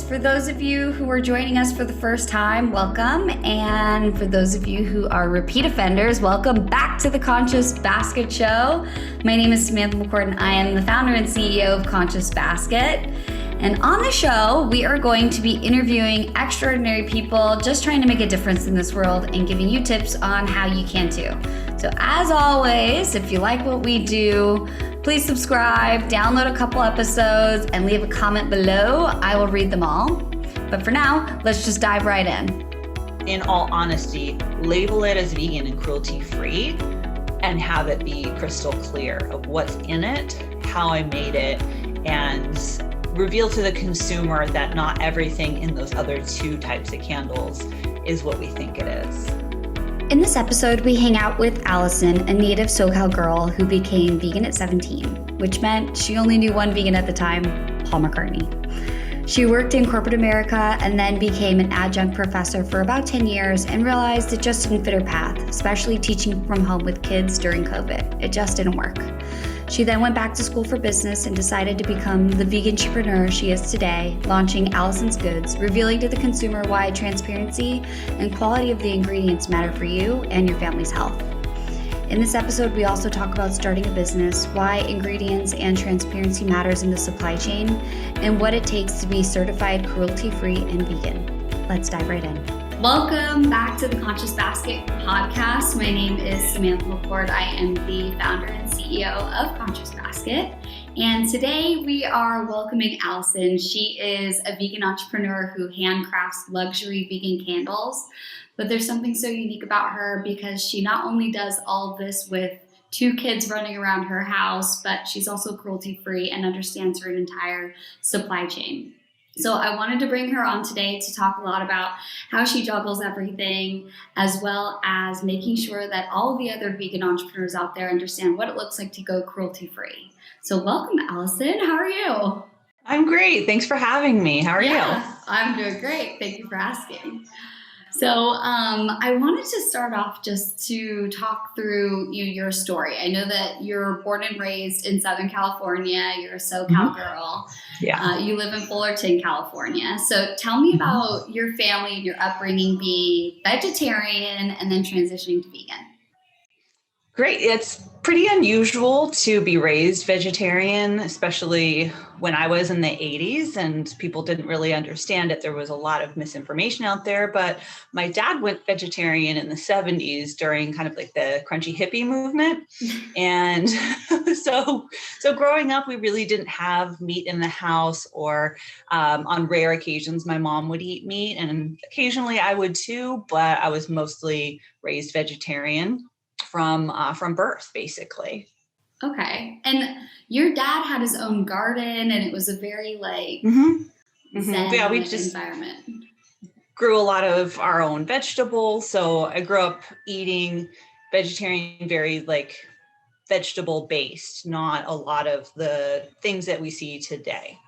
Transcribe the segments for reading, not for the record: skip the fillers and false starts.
guys. For those of you who are joining us for the first time, welcome. And for those of you who are repeat offenders, welcome back to the Conscious Basket Show. My name is Samantha McCartney. I am the founder and CEO of Conscious Basket. And on the show, we are going to be interviewing extraordinary people just trying to make a difference in this world and giving you tips on how you can too. So as always, if you like what we do, please subscribe, download a couple episodes, and leave a comment below. I will read them all. But for now, let's just dive right in. In all honesty, label it as vegan and cruelty-free and have it be crystal clear of what's in it, how I made it, and reveal to the consumer that not everything in those other two types of candles is what we think it is. In this episode, we hang out with Allison, a native SoCal girl who became vegan at 17, which meant she only knew one vegan at the time, Paul McCartney. She worked in corporate America and then became an adjunct professor for about 10 years and realized it just didn't fit her path, especially teaching from home with kids during COVID. It just didn't work. She then went back to school for business and decided to become the vegan-entrepreneur she is today, launching Allison's Goods, revealing to the consumer why transparency and quality of the ingredients matter for you and your family's health. In this episode, we also talk about starting a business, why ingredients and transparency matters in the supply chain, and what it takes to be certified cruelty-free and vegan. Let's dive right in. Welcome back to the Conscious Basket podcast. My name is Samantha McCord. I am the founder and CEO of Conscious Basket. And today we are welcoming Allison. She is a vegan entrepreneur who handcrafts luxury vegan candles. But there's something so unique about her because she not only does all of this with 2 kids running around her house, but she's also cruelty-free and understands her entire supply chain. So I wanted to bring her on today to talk a lot about how she juggles everything, as well as making sure that all of the other vegan entrepreneurs out there understand what it looks like to go cruelty-free. So welcome, Allison. How are you? I'm great. Thanks for having me. How are you? I'm doing great. Thank you for asking. So I wanted to start off just to talk through your story. I know that you're born and raised in Southern California. You're a SoCal girl. Yeah. You live in Fullerton, California. So tell me about your family and your upbringing being vegetarian and then transitioning to vegan. Great. It's pretty unusual to be raised vegetarian, especially when I was in the 80s and people didn't really understand it. There was a lot of misinformation out there, but my dad went vegetarian in the 70s during kind of like the crunchy hippie movement. And so growing up, we really didn't have meat in the house, or on rare occasions, my mom would eat meat and occasionally I would too, but I was mostly raised vegetarian from birth, basically. Okay. And your dad had his own garden and it was a very zen Yeah, we just environment. Grew a lot of our own vegetables. So I grew up eating vegetarian, very vegetable based, not a lot of the things that we see today.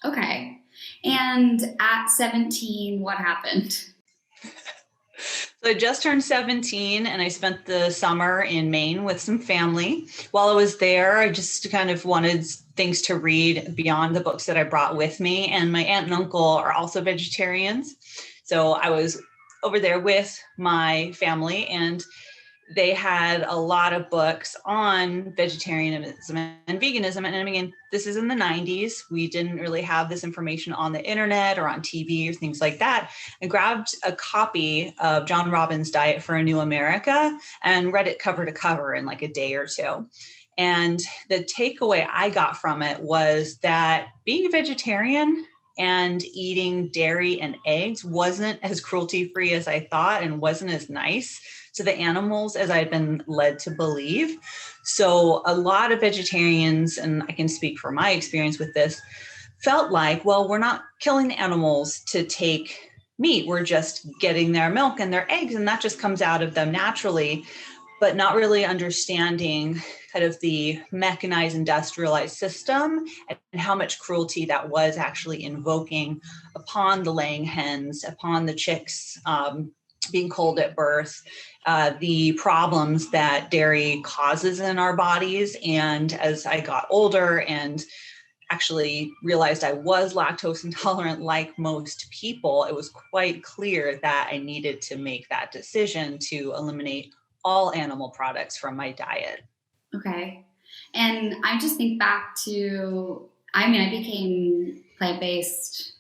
Okay. And at 17, what happened? So I just turned 17 and I spent the summer in Maine with some family. While I was there, I just kind of wanted things to read beyond the books that I brought with me. And my aunt and uncle are also vegetarians. So I was over there with my family and they had a lot of books on vegetarianism and veganism. And again, this is in the 90s. We didn't really have this information on the internet or on TV or things like that. I grabbed a copy of John Robbins' Diet for a New America and read it cover to cover in like a day or two. And the takeaway I got from it was that being a vegetarian and eating dairy and eggs wasn't as cruelty-free as I thought and wasn't as nice to the animals as I'd been led to believe. So a lot of vegetarians, and I can speak from my experience with this, felt like, well, we're not killing the animals to take meat. We're just getting their milk and their eggs, and that just comes out of them naturally, but not really understanding kind of the mechanized industrialized system and how much cruelty that was actually invoking upon the laying hens, upon the chicks being cold at birth, the problems that dairy causes in our bodies. And as I got older and actually realized I was lactose intolerant like most people, it was quite clear that I needed to make that decision to eliminate all animal products from my diet. Okay. And I just think back to, I mean, I became plant-based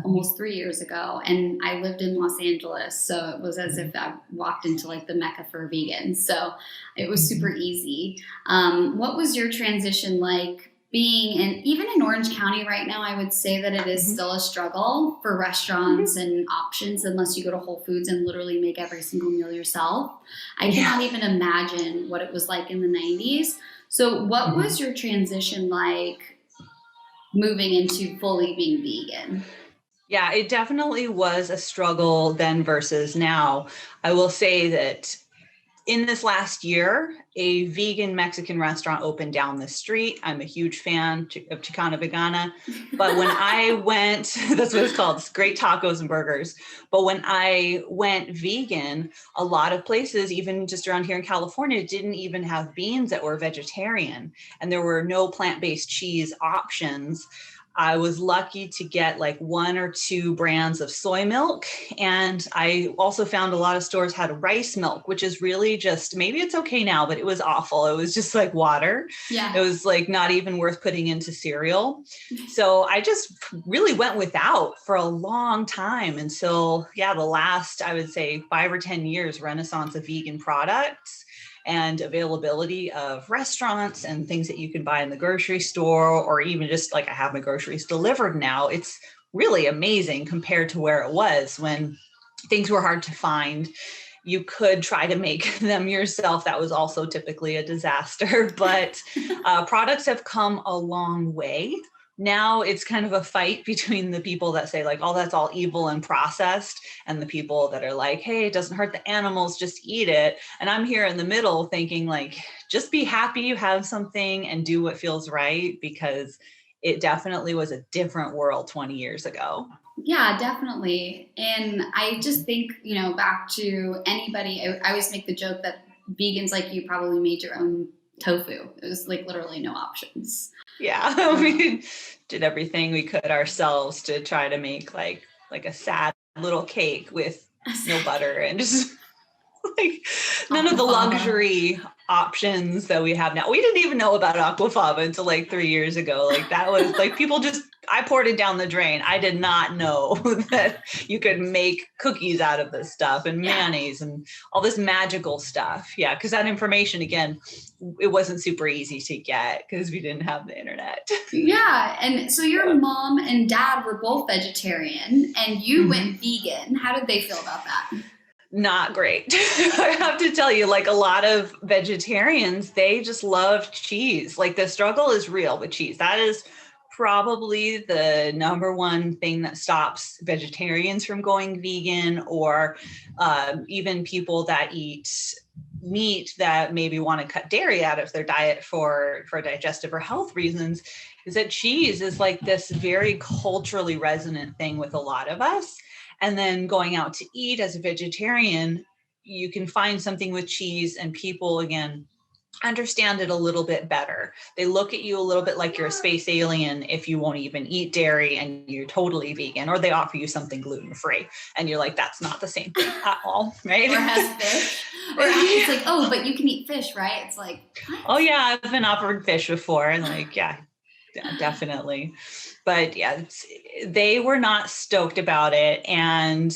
almost 3 years ago, and I lived in Los Angeles, so it was as if I walked into like the mecca for vegans. So it was super easy. What was your transition like being in, even in Orange County right now? I would say that it is still a struggle for restaurants and options, unless you go to Whole Foods and literally make every single meal yourself. I cannot even imagine what it was like in the 90s. So what was your transition like moving into fully being vegan? Yeah, it definitely was a struggle then versus now. I will say that in this last year, a vegan Mexican restaurant opened down the street. I'm a huge fan of Chicana Vegana. But when I went, that's what it's called, it's great tacos and burgers. But when I went vegan, a lot of places, even just around here in California, didn't even have beans that were vegetarian. And there were no plant-based cheese options. I was lucky to get like 1 or 2 brands of soy milk. And I also found a lot of stores had rice milk, which is really just, maybe it's okay now, but it was awful. It was just like water. Yeah. It was like not even worth putting into cereal. So I just really went without for a long time until, the last, I would say 5 or 10 years, renaissance of vegan products and availability of restaurants and things that you can buy in the grocery store, or even just like I have my groceries delivered now. It's really amazing compared to where it was when things were hard to find. You could try to make them yourself. That was also typically a disaster, but products have come a long way. Now it's kind of a fight between the people that say like, oh, that's all evil and processed, and the people that are like, hey, it doesn't hurt the animals, just eat it. And I'm here in the middle thinking like, just be happy you have something and do what feels right, because it definitely was a different world 20 years ago. Yeah, definitely. And I just think, back to anybody, I always make the joke that vegans like you probably made your own tofu. It was like literally no options. Yeah, we did everything we could ourselves to try to make like a sad little cake with no butter and just like none of the luxury options that we have now. We didn't even know about aquafaba until like 3 years ago. Like that was like people just, I poured it down the drain. I did not know that you could make cookies out of this stuff and mayonnaise and all this magical stuff. Yeah, because that information, again, it wasn't super easy to get because we didn't have the internet. Yeah, and so your mom and dad were both vegetarian and you went vegan. How did they feel about that? Not great. I have to tell you, like a lot of vegetarians, they just love cheese. Like the struggle is real with cheese. That is probably the number one thing that stops vegetarians from going vegan, or even people that eat meat that maybe want to cut dairy out of their diet for digestive or health reasons, is that cheese is like this very culturally resonant thing with a lot of us. And then going out to eat as a vegetarian, you can find something with cheese and people, again, understand it a little bit better. They look at you a little bit like you're a space alien if you won't even eat dairy and you're totally vegan, or they offer you something gluten-free and you're like, that's not the same thing at all, right? Or has fish. Or it's like, oh, but you can eat fish, right? It's like, what? Oh yeah, I've been offered fish before, and like, yeah, definitely. But yeah, they were not stoked about it. And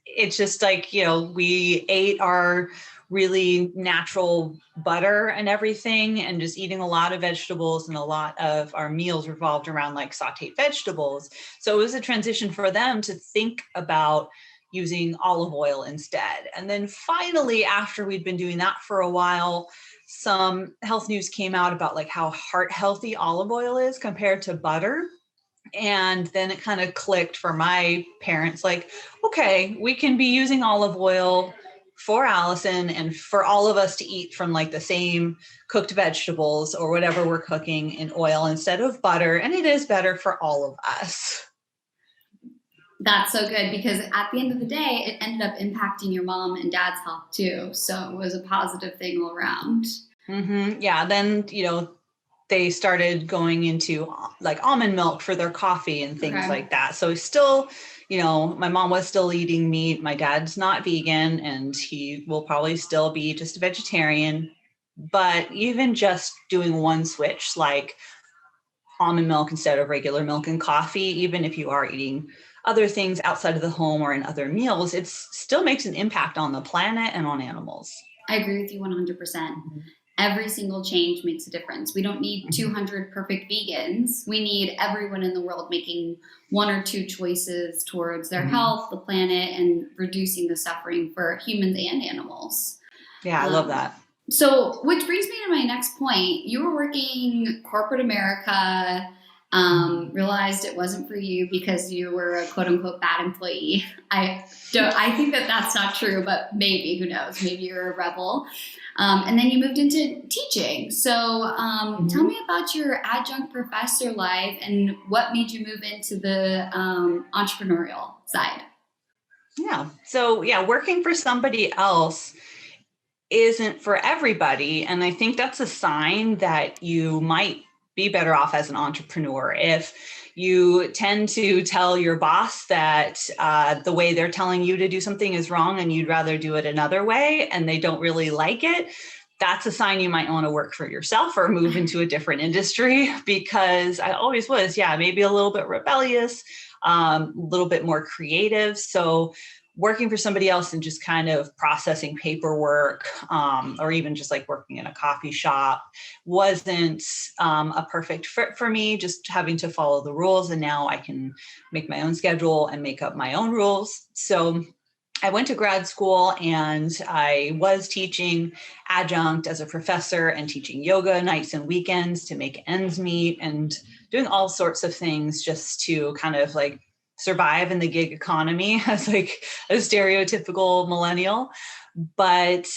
it's just like, we ate our really natural butter and everything, and just eating a lot of vegetables, and a lot of our meals revolved around like sauteed vegetables. So it was a transition for them to think about using olive oil instead. And then finally, after we'd been doing that for a while, some health news came out about like how heart healthy olive oil is compared to butter. And then it kind of clicked for my parents, like, okay, we can be using olive oil for Allison and for all of us to eat from like the same cooked vegetables or whatever we're cooking in oil instead of butter. And it is better for all of us. That's so good, because at the end of the day, it ended up impacting your mom and dad's health too. So it was a positive thing all around. Yeah. Then, they started going into like almond milk for their coffee and things Okay. like that. So still, my mom was still eating meat. My dad's not vegan, and he will probably still be just a vegetarian. But even just doing one switch, like almond milk instead of regular milk and coffee, even if you are eating other things outside of the home or in other meals, it still makes an impact on the planet and on animals. I agree with you 100%. Every single change makes a difference. We don't need 200 perfect vegans. We need everyone in the world making one or two choices towards their health, the planet, and reducing the suffering for humans and animals. Yeah, I love that. So, which brings me to my next point. You were working corporate America, realized it wasn't for you because you were a quote unquote bad employee. I think that that's not true, but maybe, who knows? Maybe you're a rebel. And then you moved into teaching. So tell me about your adjunct professor life and what made you move into the entrepreneurial side. Yeah. So working for somebody else isn't for everybody. And I think that's a sign that you might be better off as an entrepreneur. If you tend to tell your boss that the way they're telling you to do something is wrong and you'd rather do it another way and they don't really like it, that's a sign you might want to work for yourself or move into a different industry, because I always was, maybe a little bit rebellious, a little bit more creative. So working for somebody else and just kind of processing paperwork, or even just like working in a coffee shop wasn't a perfect fit for me, just having to follow the rules. And now I can make my own schedule and make up my own rules. So I went to grad school and I was teaching adjunct as a professor and teaching yoga nights and weekends to make ends meet and doing all sorts of things just to kind of like survive in the gig economy as like a stereotypical millennial. But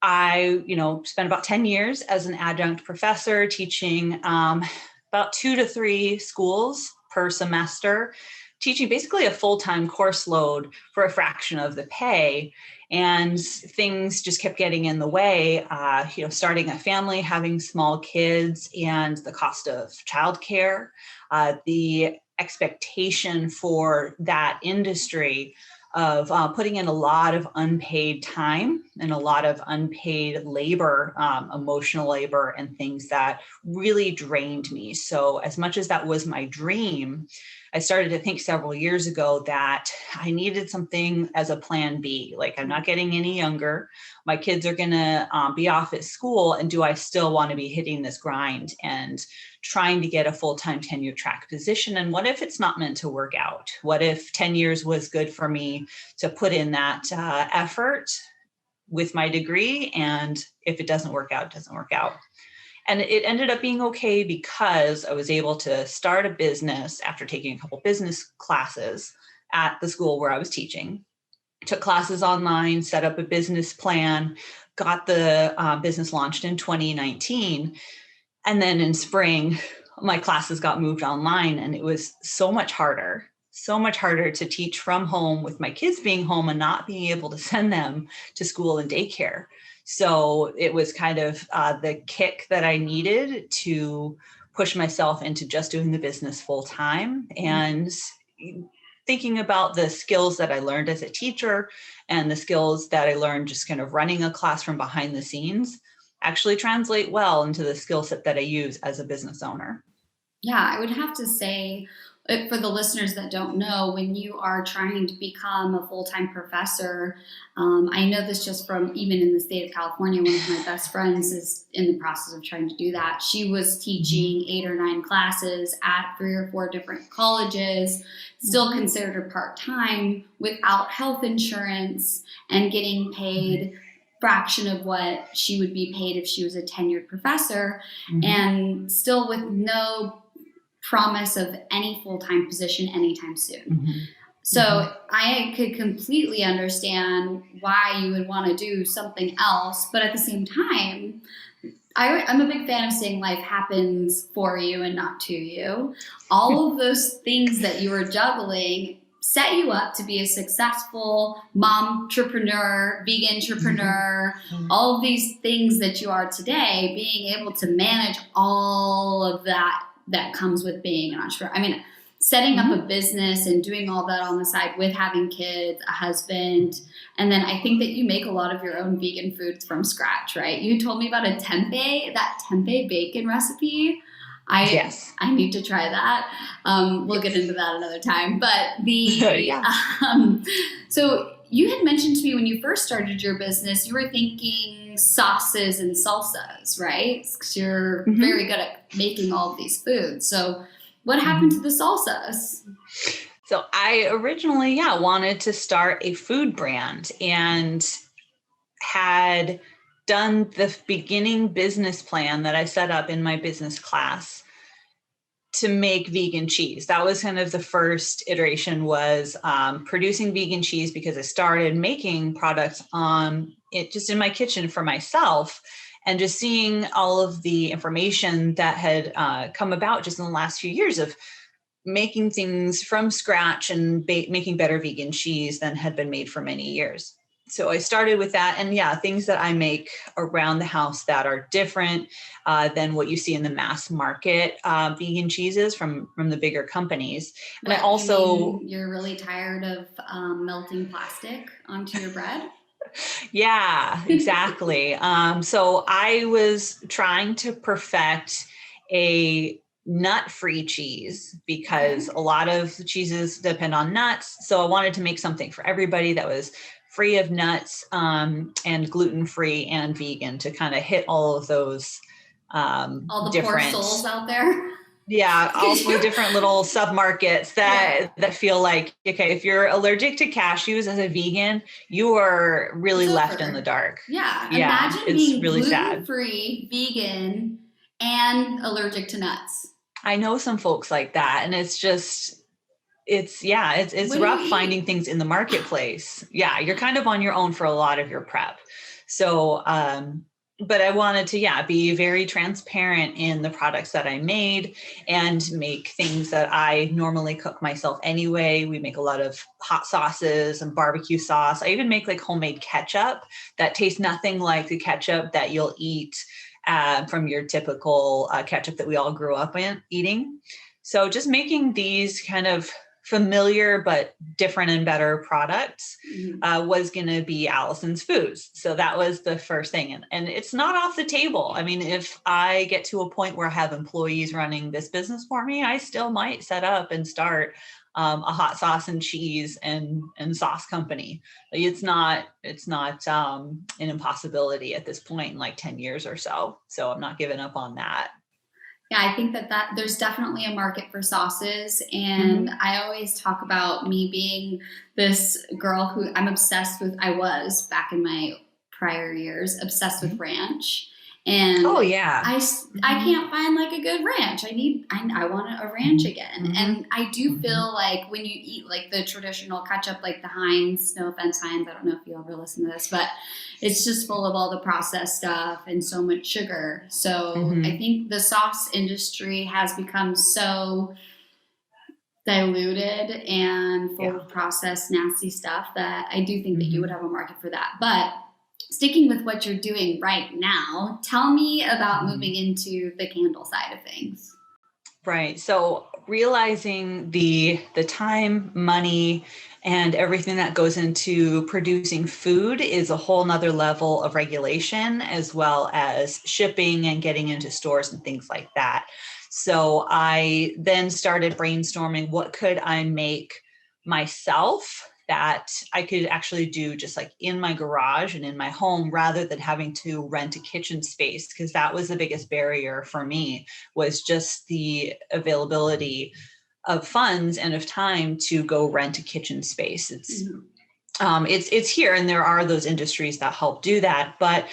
I, spent about 10 years as an adjunct professor teaching about 2 to 3 schools per semester, teaching basically a full-time course load for a fraction of the pay. And things just kept getting in the way, starting a family, having small kids, and the cost of childcare, the expectation for that industry of putting in a lot of unpaid time and a lot of unpaid labor, emotional labor, and things that really drained me. So as much as that was my dream, I started to think several years ago that I needed something as a plan B. Like, I'm not getting any younger. My kids are going to be off at school. And do I still want to be hitting this grind and trying to get a full-time tenure track position? And what if it's not meant to work out? What if 10 years was good for me to put in that effort with my degree? And if it doesn't work out, it doesn't work out. And it ended up being okay because I was able to start a business after taking a couple business classes at the school where I was teaching. Took classes online, set up a business plan, got the business launched in 2019. And then in spring, my classes got moved online, and it was so much harder to teach from home with my kids being home and not being able to send them to school and daycare. So it was kind of the kick that I needed to push myself into just doing the business full time and thinking about the skills that I learned as a teacher and the skills that I learned just kind of running a class from behind the scenes actually translate well into the skill set that I use as a business owner. Yeah, I would have to say, for the listeners that don't know, when you are trying to become a full-time professor, I know this just from even in the state of California, one of my best friends is in the process of trying to do that. She was teaching 8 or 9 classes at 3 or 4 different colleges, still considered part-time, without health insurance, and getting paid fraction of what she would be paid if she was a tenured professor, and still with no promise of any full-time position anytime soon. So I could completely understand why you would want to do something else, but at the same time, I'm a big fan of saying life happens for you and not to you. All of those things that you were juggling set you up to be a successful mom-entrepreneur, vegan-entrepreneur, all of these things that you are today, being able to manage all of that comes with being an entrepreneur. I mean, setting up a business and doing all that on the side with having kids, a husband. And then I think that you make a lot of your own vegan foods from scratch, right? You told me about that tempeh bacon recipe. Yes. I need to try that. We'll get into that another time. But so you had mentioned to me when you first started your business, you were thinking sauces and salsas, right? Because you're very good at making all of these foods. So what happened to the salsas? So I originally, wanted to start a food brand and had done the beginning business plan that I set up in my business class to make vegan cheese. That was kind of the first iteration, was producing vegan cheese, because I started making products just in my kitchen for myself, and just seeing all of the information that had come about just in the last few years of making things from scratch and making better vegan cheese than had been made for many years. So I started with that, and things that I make around the house that are different than what you see in the mass market vegan cheeses from the bigger companies. And I also, you're really tired of melting plastic onto your bread? Yeah, exactly. So I was trying to perfect a nut-free cheese, because a lot of cheeses depend on nuts. So I wanted to make something for everybody that was free of nuts and gluten-free and vegan, to kind of hit all of those all the different poor souls out there. Yeah, also different little submarkets that feel like, okay, if you're allergic to cashews as a vegan, you are really left in the dark. Yeah. Yeah, Imagine it's being really gluten-free, vegan, and allergic to nuts. I know some folks like that, and it's just, it's rough finding things in the marketplace. Yeah, you're kind of on your own for a lot of your prep. So, but I wanted to, be very transparent in the products that I made, and make things that I normally cook myself anyway. We make a lot of hot sauces and barbecue sauce. I even make like homemade ketchup that tastes nothing like the ketchup that you'll eat from your typical ketchup that we all grew up eating. So just making these kind of familiar but different and better products was going to be Allison's Foods. So that was the first thing. And it's not off the table. I mean, if I get to a point where I have employees running this business for me, I still might set up and start a hot sauce and cheese and sauce company. It's not an impossibility at this point in like 10 years or so. So I'm not giving up on that. Yeah, I think that there's definitely a market for sauces. And I always talk about me being this girl who I was back in my prior years, obsessed with ranch. And I can't find like a good ranch. I want a ranch again. And I do feel like when you eat like the traditional ketchup, like the Heinz, no offense Heinz, I don't know if you ever listen to this, but it's just full of all the processed stuff and so much sugar. So I think the sauce industry has become so diluted and full of processed nasty stuff that I do think that you would have a market for that. But sticking with what you're doing right now, tell me about moving into the candle side of things. Right. So realizing the time, money, and everything that goes into producing food is a whole nother level of regulation, as well as shipping and getting into stores and things like that. So I then started brainstorming, what could I make myself that I could actually do just like in my garage and in my home, rather than having to rent a kitchen space, because that was the biggest barrier for me, was just the availability of funds and of time to go rent a kitchen space. It's here, and there are those industries that help do that, but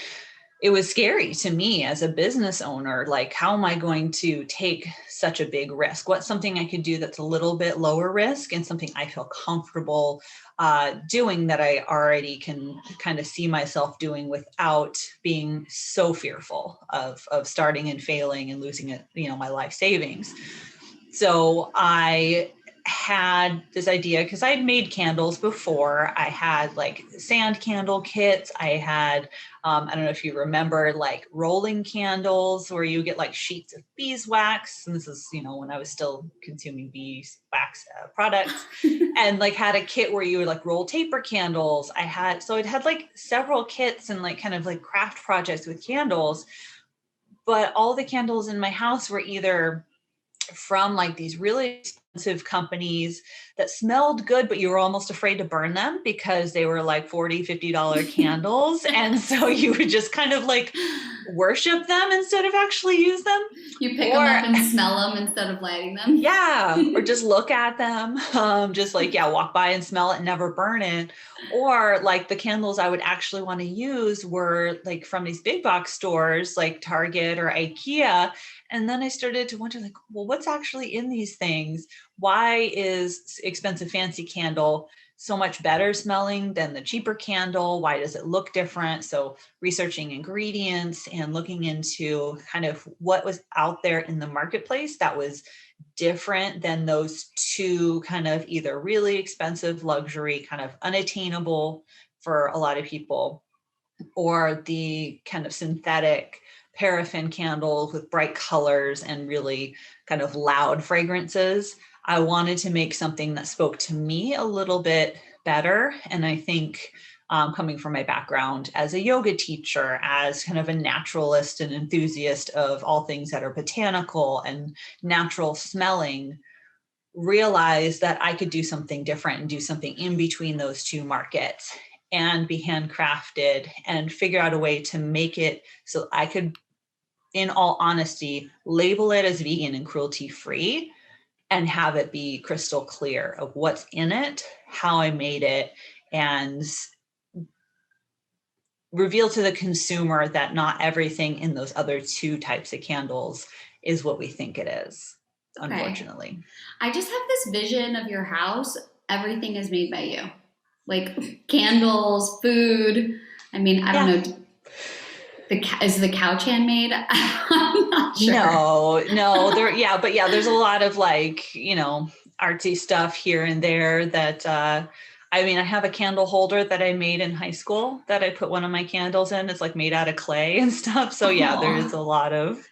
it was scary to me as a business owner. Like, how am I going to take such a big risk? What's something I could do that's a little bit lower risk and something I feel comfortable doing, that I already can kind of see myself doing without being so fearful of starting and failing and losing it, my life savings. So I had this idea because I'd made candles before. I had like sand candle kits. I had, I don't know if you remember, like rolling candles where you get like sheets of beeswax. And this is, when I was still consuming beeswax products, and like had a kit where you would like roll taper candles. I'd had like several kits and like kind of like craft projects with candles, but all the candles in my house were either from like these really expensive companies that smelled good, but you were almost afraid to burn them because they were like $40, $50 candles. And so you would just kind of like worship them instead of actually use them. You pick them up and smell them instead of lighting them. Yeah. Or just look at them. Just like, walk by and smell it and never burn it. Or like the candles I would actually want to use were like from these big box stores like Target or IKEA. And then I started to wonder, like, well, what's actually in these things? Why is expensive fancy candle so much better smelling than the cheaper candle? Why does it look different? So researching ingredients and looking into kind of what was out there in the marketplace that was different than those two kind of either really expensive luxury, kind of unattainable for a lot of people, or the kind of synthetic paraffin candles with bright colors and really kind of loud fragrances. I wanted to make something that spoke to me a little bit better. And I think coming from my background as a yoga teacher, as kind of a naturalist and enthusiast of all things that are botanical and natural smelling, realized that I could do something different and do something in between those two markets and be handcrafted and figure out a way to make it so I could, in all honesty, label it as vegan and cruelty free and have it be crystal clear of what's in it, how I made it, and reveal to the consumer that not everything in those other two types of candles is what we think it is, unfortunately. I just have this vision of your house. Everything is made by you. Like candles, food. I mean, I don't know. Is the couch handmade? I'm not sure. No. There's a lot of like, artsy stuff here and there that, I have a candle holder that I made in high school that I put one of my candles in. It's like made out of clay and stuff. So there is a lot of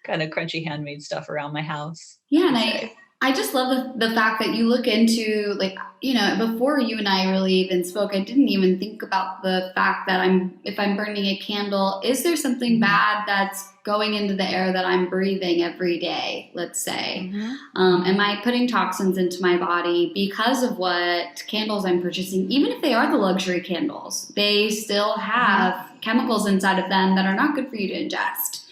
kind of crunchy handmade stuff around my house. Yeah. And I just love the fact that you look into, like, before you and I really even spoke, I didn't even think about the fact that if I'm burning a candle, is there something bad that's going into the air that I'm breathing every day, let's say? Am I putting toxins into my body because of what candles I'm purchasing? Even if they are the luxury candles, they still have chemicals inside of them that are not good for you to ingest.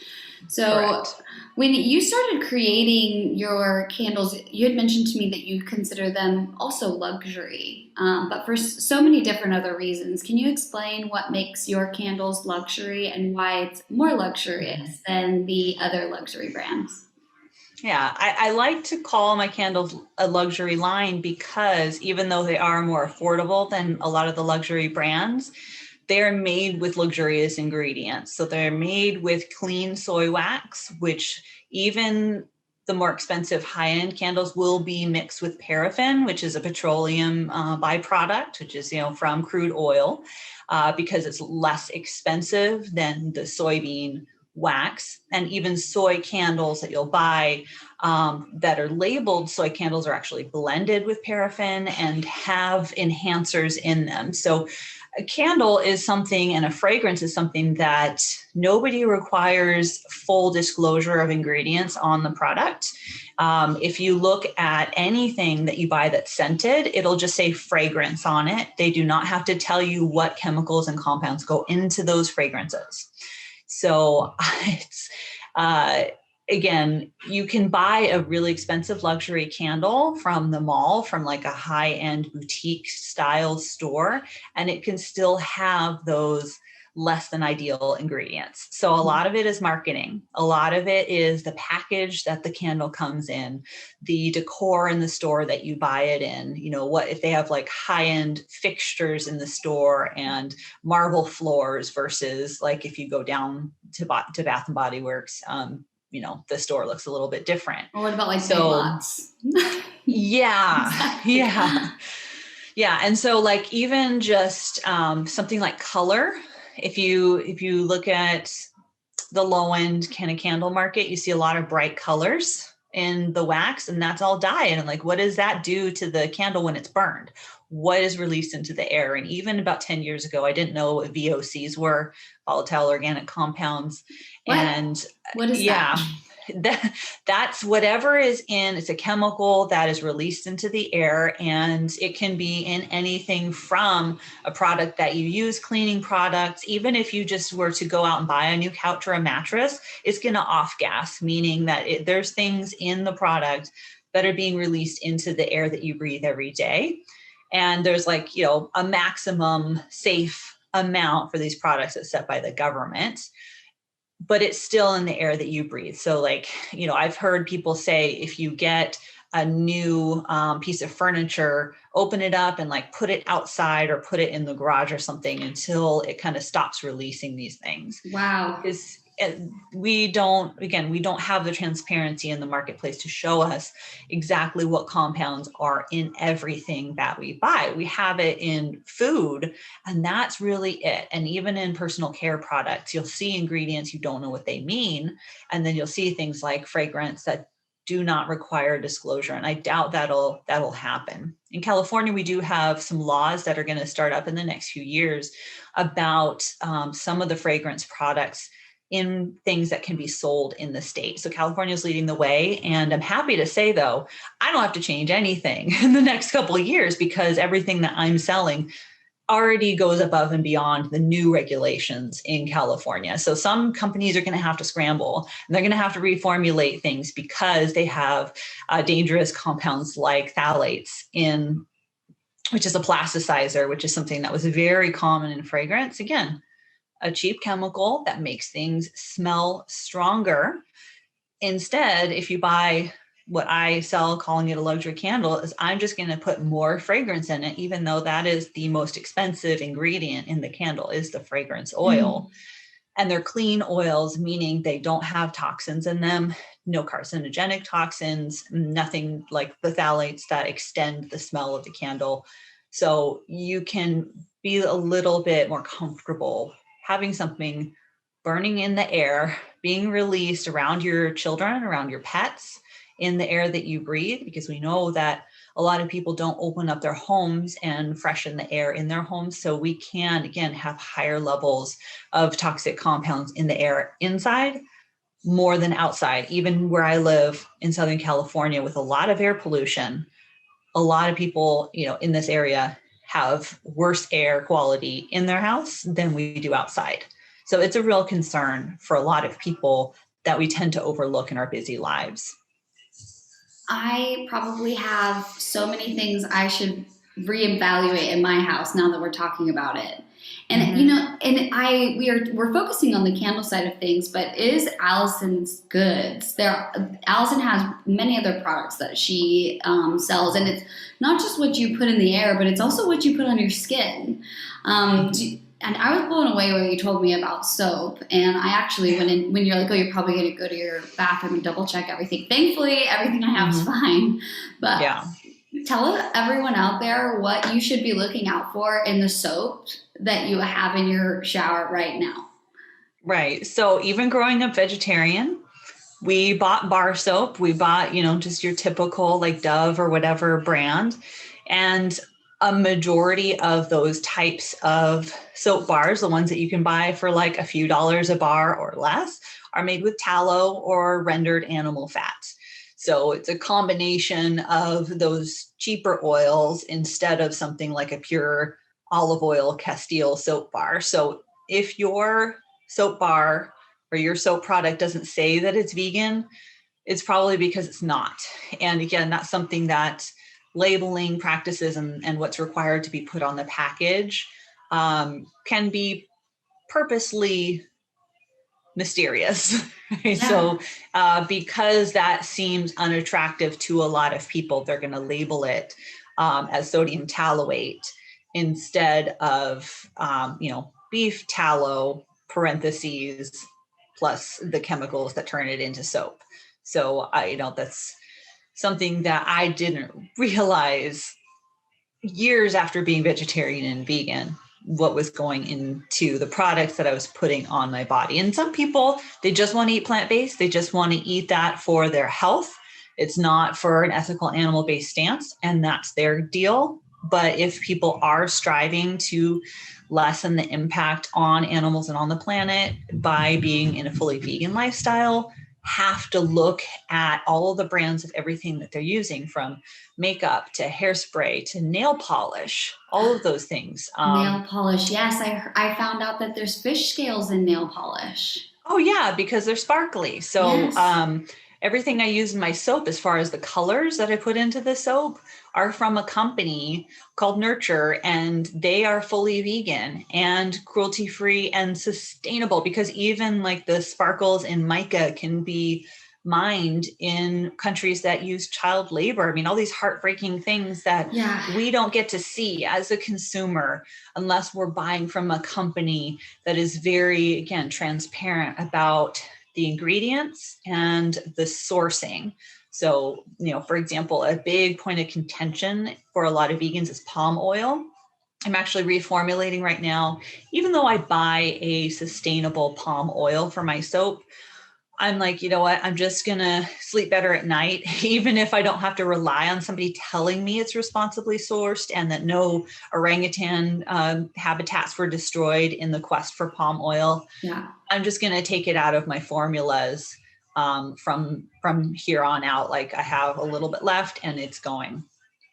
So correct. When you started creating your candles, you had mentioned to me that you consider them also luxury, but for so many different other reasons. Can you explain what makes your candles luxury and why it's more luxurious than the other luxury brands? Yeah, I like to call my candles a luxury line because even though they are more affordable than a lot of the luxury brands, they're made with luxurious ingredients. So they're made with clean soy wax, which even the more expensive high-end candles will be mixed with paraffin, which is a petroleum byproduct, which is, from crude oil, because it's less expensive than the soybean wax. And even soy candles that you'll buy that are labeled soy candles are actually blended with paraffin and have enhancers in them. So a candle is something, and a fragrance is something that nobody requires full disclosure of ingredients on the product. If you look at anything that you buy that's scented, it'll just say fragrance on it. They do not have to tell you what chemicals and compounds go into those fragrances. So it's, again, you can buy a really expensive luxury candle from the mall, from like a high-end boutique style store, and it can still have those less than ideal ingredients. So a lot of it is marketing. A lot of it is the package that the candle comes in, the decor in the store that you buy it in. What if they have like high-end fixtures in the store and marble floors versus like if you go down to Bath and Body Works, the store looks a little bit different. Or what about like Big Lots? Yeah. Exactly. Yeah. Yeah. And so like even just something like color, if you look at the low end kind of candle market, you see a lot of bright colors in the wax, and that's all dye. And like, what does that do to the candle when it's burned? What is released into the air? And even about 10 years ago, I didn't know what VOCs were, volatile organic compounds. What? And What is that? yeah, that's whatever is in, it's a chemical that is released into the air, and it can be in anything from a product that you use, cleaning products. Even if you just were to go out and buy a new couch or a mattress, it's going to off gas, meaning that there's things in the product that are being released into the air that you breathe every day. And there's like, a maximum safe amount for these products that's set by the government, but it's still in the air that you breathe. So like, I've heard people say, if you get a new piece of furniture, open it up and like put it outside or put it in the garage or something until it kind of stops releasing these things. Wow. Because we don't have the transparency in the marketplace to show us exactly what compounds are in everything that we buy. We have it in food, and that's really it. And even in personal care products, you'll see ingredients, you don't know what they mean. And then you'll see things like fragrance that do not require disclosure. And I doubt that'll happen. In California, we do have some laws that are going to start up in the next few years about some of the fragrance products in things that can be sold in the state. So California is leading the way. And I'm happy to say, though, I don't have to change anything in the next couple of years, because everything that I'm selling already goes above and beyond the new regulations in California. So some companies are going to have to scramble, and they're going to have to reformulate things because they have dangerous compounds like phthalates in, which is a plasticizer, which is something that was very common in fragrance. Again, a cheap chemical that makes things smell stronger. Instead, if you buy what I sell, calling it a luxury candle, is I'm just going to put more fragrance in it, even though that is the most expensive ingredient in the candle, is the fragrance oil. And they're clean oils, meaning they don't have toxins in them, no carcinogenic toxins, nothing like the phthalates that extend the smell of the candle. So you can be a little bit more comfortable having something burning in the air, being released around your children, around your pets, in the air that you breathe, because we know that a lot of people don't open up their homes and freshen the air in their homes. So we can, again, have higher levels of toxic compounds in the air inside more than outside. Even where I live in Southern California with a lot of air pollution, a lot of people, in this area have worse air quality in their house than we do outside. So it's a real concern for a lot of people that we tend to overlook in our busy lives. I probably have so many things I should reevaluate in my house now that we're talking about it. And we're focusing on the candle side of things, but it is Allison's goods. Allison has many other products that she sells, and it's not just what you put in the air, but it's also what you put on your skin. And I was blown away when you told me about soap. And I actually went in, when you're like, oh, you're probably going to go to your bathroom and double check everything. Thankfully, everything I have is fine. But yeah. Tell everyone out there what you should be looking out for in the soap that you have in your shower right now. Right. So even growing up vegetarian, we bought bar soap. We bought, just your typical like Dove or whatever brand. And a majority of those types of soap bars, the ones that you can buy for like a few dollars a bar or less, are made with tallow or rendered animal fat. So it's a combination of those cheaper oils instead of something like a pure olive oil Castile soap bar. So if your soap bar or your soap product doesn't say that it's vegan, it's probably because it's not. And again, that's something that labeling practices and what's required to be put on the package can be purposely mysterious. Right? Yeah. So because that seems unattractive to a lot of people, they're going to label it as sodium tallowate instead of, beef tallow parentheses plus the chemicals that turn it into soap. So that's something that I didn't realize years after being vegetarian and vegan, what was going into the products that I was putting on my body. And some people, they just want to eat plant-based. They just want to eat that for their health. It's not for an ethical animal-based stance, and that's their deal. But if people are striving to lessen the impact on animals and on the planet by being in a fully vegan lifestyle, have to look at all of the brands of everything that they're using, from makeup to hairspray to nail polish, all of those things. Nail polish. Yes, I found out that there's fish scales in nail polish. Oh yeah, because they're sparkly. So Yes. Everything I use in my soap, as far as the colors that I put into the soap, are from a company called Nurture, and they are fully vegan and cruelty-free and sustainable, because even like the sparkles in mica can be mined in countries that use child labor. I mean, all these heartbreaking things that we don't get to see as a consumer unless we're buying from a company that is very, again, transparent about the ingredients and the sourcing. So, for example, a big point of contention for a lot of vegans is palm oil. I'm actually reformulating right now. Even though I buy a sustainable palm oil for my soap, I'm like, you know what, I'm just going to sleep better at night, even if I don't have to rely on somebody telling me it's responsibly sourced and that no orangutan habitats were destroyed in the quest for palm oil. Yeah. I'm just going to take it out of my formulas from here on out. Like, I have a little bit left and it's going.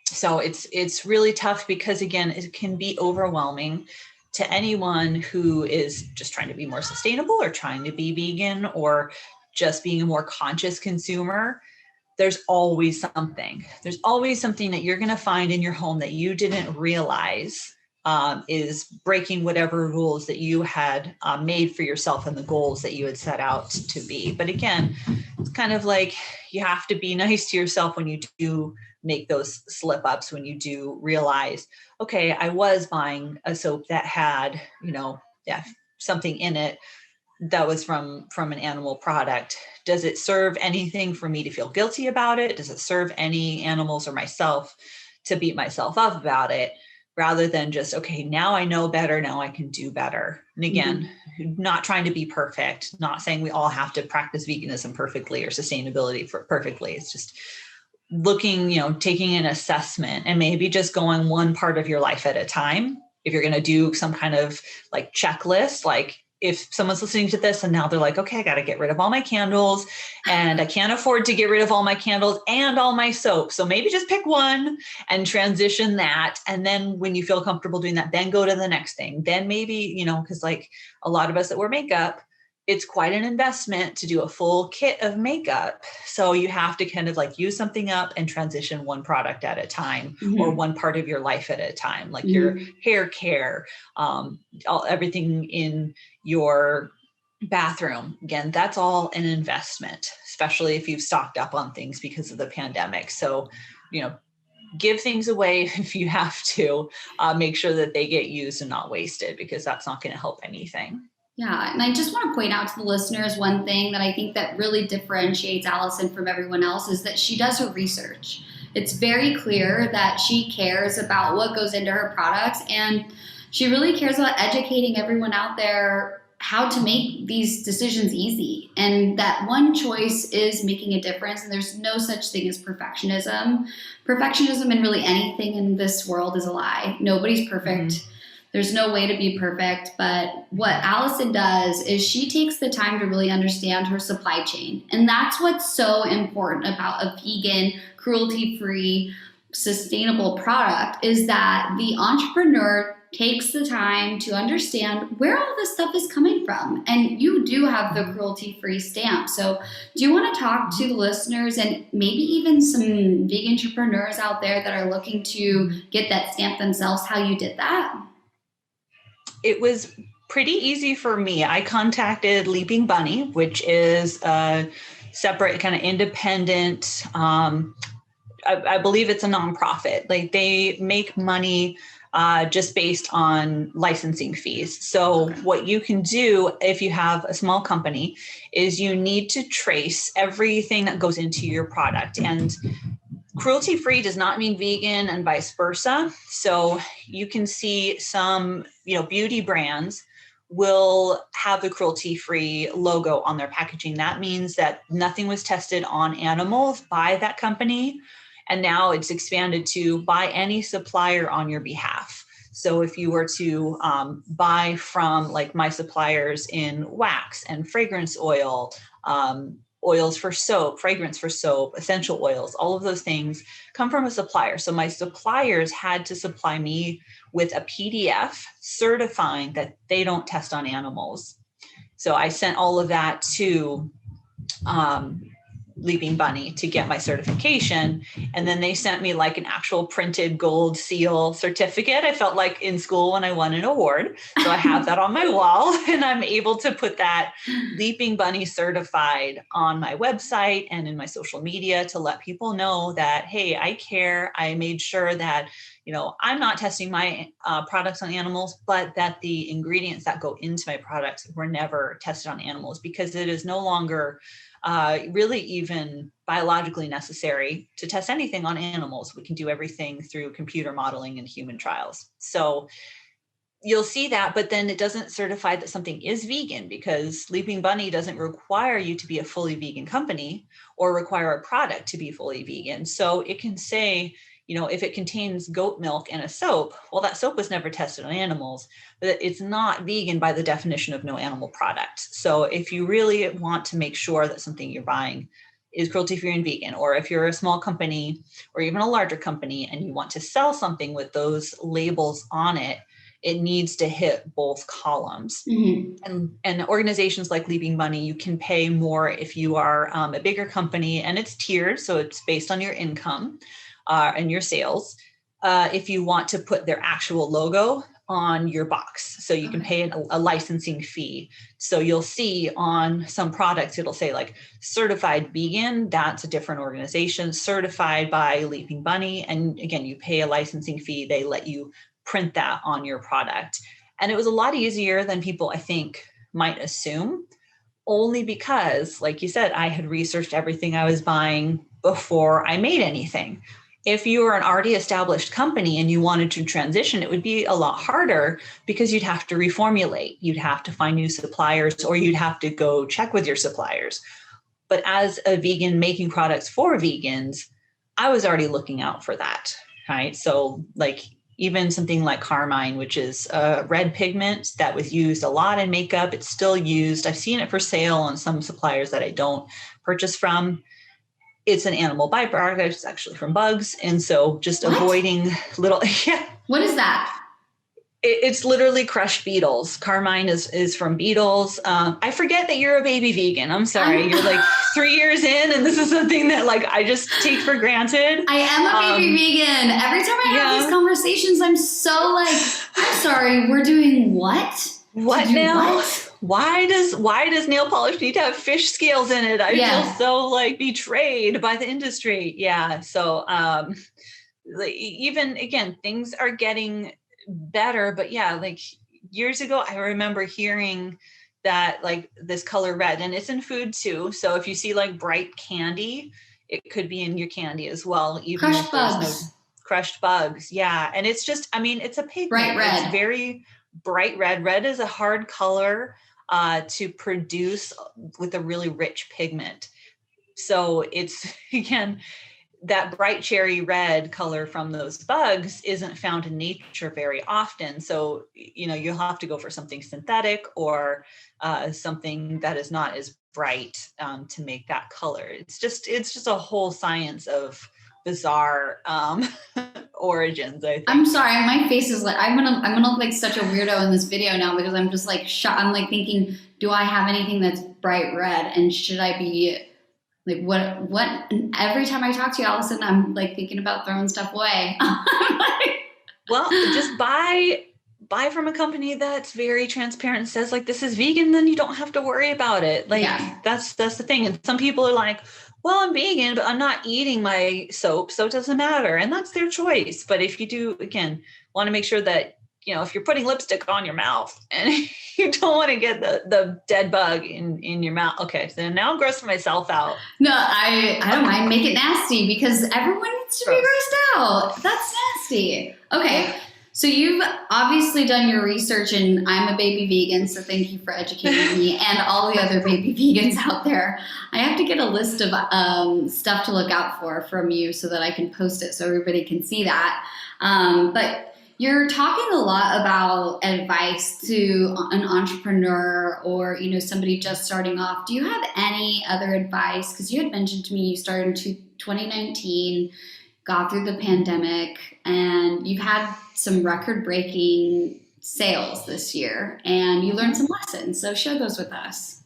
So it's really tough, because again, it can be overwhelming to anyone who is just trying to be more sustainable or trying to be vegan or just being a more conscious consumer. There's always something that you're going to find in your home that you didn't realize is breaking whatever rules that you had made for yourself and the goals that you had set out to be. But again, it's kind of like, you have to be nice to yourself when you do make those slip ups, when you do realize, okay, I was buying a soap that had, something in it that was from an animal product. Does it serve anything for me to feel guilty about it? Does it serve any animals or myself to beat myself up about it? Rather than just, okay, now I know better, now I can do better. And again, not trying to be perfect, not saying we all have to practice veganism perfectly or sustainability perfectly. It's just looking, taking an assessment and maybe just going one part of your life at a time. If you're going to do some kind of like checklist, like if someone's listening to this and now they're like, okay, I got to get rid of all my candles and I can't afford to get rid of all my candles and all my soap. So maybe just pick one and transition that. And then when you feel comfortable doing that, then go to the next thing. Then maybe, because like a lot of us that wear makeup, it's quite an investment to do a full kit of makeup. So you have to kind of like use something up and transition one product at a time, or one part of your life at a time, like your hair care, everything in your bathroom. Again, that's all an investment, especially if you've stocked up on things because of the pandemic. So, give things away if you have to, make sure that they get used and not wasted, because that's not going to help anything. Yeah, and I just want to point out to the listeners one thing that I think that really differentiates Allison from everyone else is that she does her research. It's very clear that she cares about what goes into her products, and she really cares about educating everyone out there how to make these decisions easy, and that one choice is making a difference, and there's no such thing as perfectionism. Perfectionism in really anything in this world is a lie. Nobody's perfect. There's no way to be perfect, but what Allison does is she takes the time to really understand her supply chain. And that's what's so important about a vegan, cruelty-free, sustainable product, is that the entrepreneur takes the time to understand where all this stuff is coming from. And you do have the cruelty-free stamp. So do you want to talk to the listeners and maybe even some vegan entrepreneurs out there that are looking to get that stamp themselves, how you did that? It was pretty easy for me. I contacted Leaping Bunny, which is a separate kind of independent, I believe it's a nonprofit. Like, they make money just based on licensing fees. So what you can do if you have a small company is you need to trace everything that goes into your product. And cruelty-free does not mean vegan and vice versa. So you can see some, beauty brands will have the cruelty-free logo on their packaging. That means that nothing was tested on animals by that company. And now it's expanded to by any supplier on your behalf. So if you were to buy from like my suppliers in wax and fragrance oil, oils for soap, fragrance for soap, essential oils, all of those things come from a supplier. So my suppliers had to supply me with a PDF certifying that they don't test on animals. So I sent all of that to Leaping Bunny to get my certification. And then they sent me like an actual printed gold seal certificate. I felt like in school when I won an award. So I have that on my wall, and I'm able to put that Leaping Bunny certified on my website and in my social media to let people know that, hey, I care. I made sure that, I'm not testing my products on animals, but that the ingredients that go into my products were never tested on animals, because it is no longer really even biologically necessary to test anything on animals. We can do everything through computer modeling and human trials. So you'll see that, but then it doesn't certify that something is vegan, because Leaping Bunny doesn't require you to be a fully vegan company or require a product to be fully vegan. So it can say, if it contains goat milk and a soap, well, that soap was never tested on animals, but it's not vegan by the definition of no animal product. So if you really want to make sure that something you're buying is cruelty-free and vegan, or if you're a small company or even a larger company and you want to sell something with those labels on it, it needs to hit both columns. Mm-hmm. And organizations like Leaping Bunny, you can pay more if you are a bigger company, and it's tiered. So it's based on your income and your sales. If you want to put their actual logo on your box, so you can pay a licensing fee. So you'll see on some products, it'll say like certified vegan. That's a different organization, certified by Leaping Bunny. And again, you pay a licensing fee. They let you print that on your product. And it was a lot easier than people, I think, might assume, only because, like you said, I had researched everything I was buying before I made anything. If you were an already established company and you wanted to transition, it would be a lot harder, because you'd have to reformulate, you'd have to find new suppliers, or you'd have to go check with your suppliers. But as a vegan making products for vegans, I was already looking out for that, right? So like even something like carmine, which is a red pigment that was used a lot in makeup, it's still used. I've seen it for sale on some suppliers that I don't purchase from. It's an animal byproduct. It's actually from bugs. And so just avoiding little, What is that? It's literally crushed beetles. Carmine is from beetles. I forget that you're a baby vegan. I'm sorry. You're like 3 years in, and this is something that like I just take for granted. I am a baby vegan. Every time I have these conversations, I'm so like, I'm sorry, we're doing what? What now? What? Why does nail polish need to have fish scales in it? I feel so like betrayed by the industry. Yeah. So even again, things are getting better, but like years ago, I remember hearing that like this color red, and it's in food too. So if you see like bright candy, it could be in your candy as well. Even crushed bugs. Crushed bugs. Yeah. And it's just, it's a pigment. Bright red. It's very bright red. Red is a hard color to produce with a really rich pigment. So it's, again, that bright cherry red color from those bugs isn't found in nature very often. So, you'll have to go for something synthetic or something that is not as bright to make that color. It's just a whole science of bizarre origins, I think. I'm sorry, my face is like, I'm gonna look like such a weirdo in this video now, because I'm just like I'm like thinking, do I have anything that's bright red, and should I be like what? And every time I talk to you, Allison, I'm like thinking about throwing stuff away. Well, just buy from a company that's very transparent and says like, this is vegan, then you don't have to worry about it. Like that's the thing. And some people are like, well, I'm vegan, but I'm not eating my soap, so it doesn't matter. And that's their choice. But if you do, again, want to make sure that, if you're putting lipstick on your mouth and you don't want to get the dead bug in your mouth. Okay, so now I'm grossing myself out. No, I don't mind. Make it nasty because everyone needs to be grossed out. That's nasty. Okay. So you've obviously done your research, and I'm a baby vegan, so thank you for educating me and all the other baby vegans out there. I have to get a list of stuff to look out for from you so that I can post it so everybody can see that. But you're talking a lot about advice to an entrepreneur or, somebody just starting off. Do you have any other advice? Because you had mentioned to me you started in 2019, got through the pandemic, and you've had some record-breaking sales this year, and you learned some lessons. So share those with us.